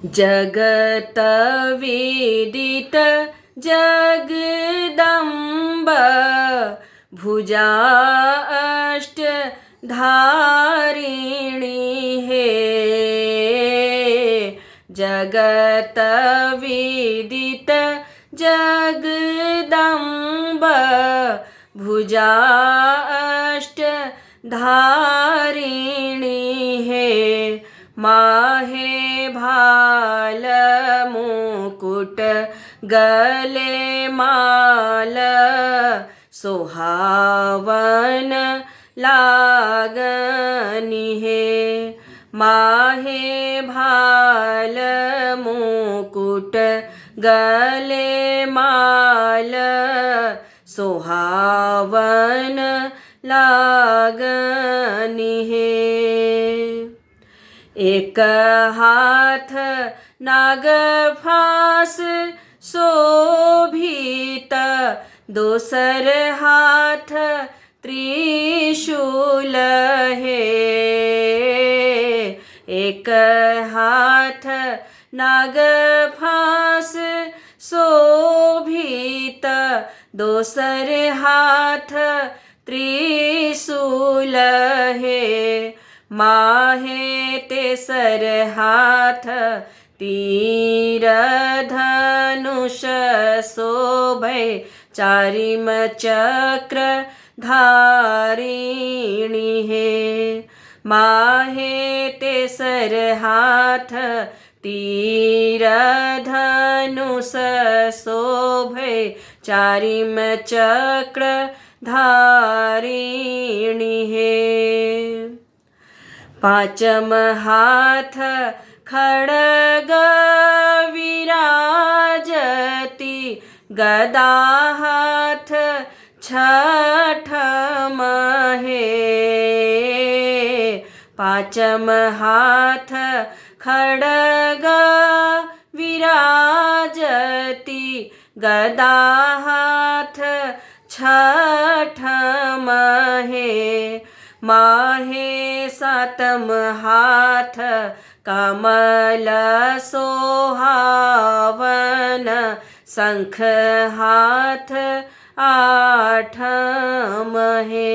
जगत विदित जगदम्ब भुजा अष्ट धारिणी हे। जगत विदित जगदम्ब भुजा अष्ट धारिणी हे। माहे भाल मुकुट गले माल सोहावन लागनी हे। माहे भाल मुकुट गले माल सोहावन लागनी हे। एक हाथ नागफास शोभित दोसर हाथ त्रिशूल हे। एक हाथ नागफास शोभित दोसर हाथ त्रिशूल हे। माहे तेसर हाथ तीर धनुष शोभै चारिम चक्र धारिणी हे। माहे तेसर हाथ तीर धनुष शोभै चारिम चक्र धारिणी हे। पाँचम हाथ खड्ग विराजति गदा हाथ छठम हे। पाँचम हाथ खड्ग विराजति गदा हाथ छठम हे। माहे सातम हाथ कमल सोहावन शंख हाथ आठम हे।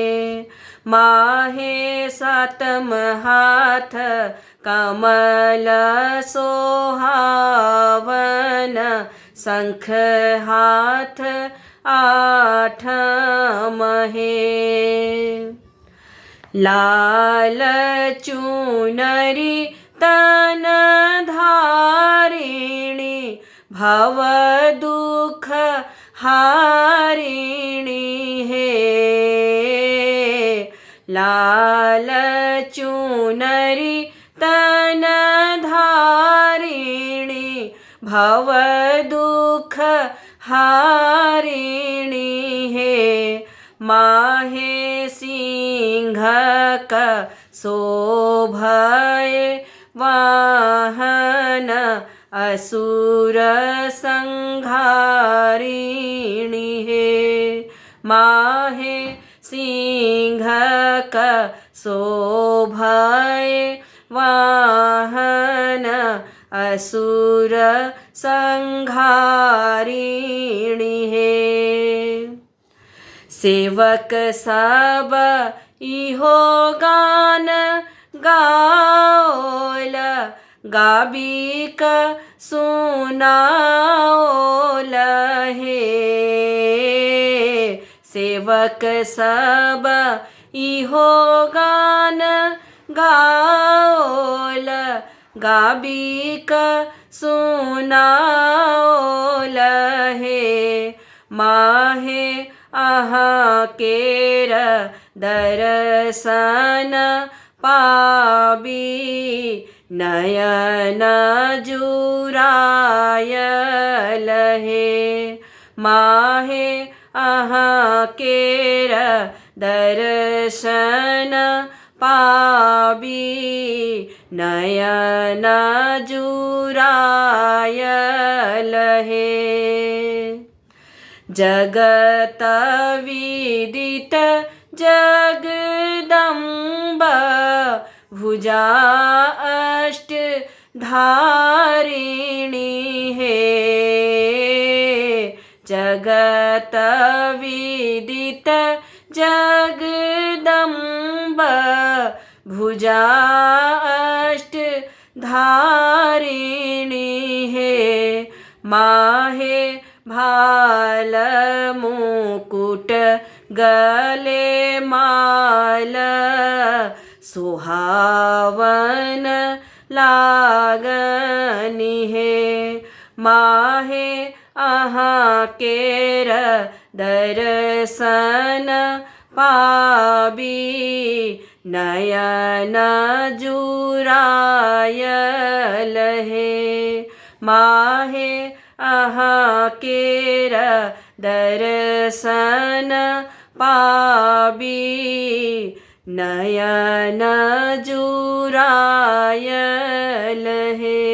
माहे सातम हाथ कमल सोहावन शंख हाथ आठम हे। लाल चुनरी तन धारिणी भव दुख हारिणी हे। लाल चुनरी तन धारिणी भव दुख हारिणी हे। माहे सिंह का शोभय वाहन असुर संहारिणी हे। माहे सिंह का शोभय वाहन असुर संहारिणी हे। सेवक सब इहो गान गाओल गाबिक सुनाओल हे। सेवक सब इहो गान गाओल गाबिक सुनाओल हे। माहे अहाँ केर दर्शन पाबी नयन जुरायल हे। माहे अहाँ केर दर्शन पाबी नयन जुरायल हे। जगत विदित जगदम्ब भुजा अष्ट धारिणी हे जगत विदित जगदम्ब भुजा अष्ट धारिणी हे माहे भाल मुकुट गले माल सुहावन लागनी हे माहे अहाँ केर दर्शन पाबी नयन जुरायल हे माहे अहाँ केर दर्शन पाबी नयन जुरायल हे।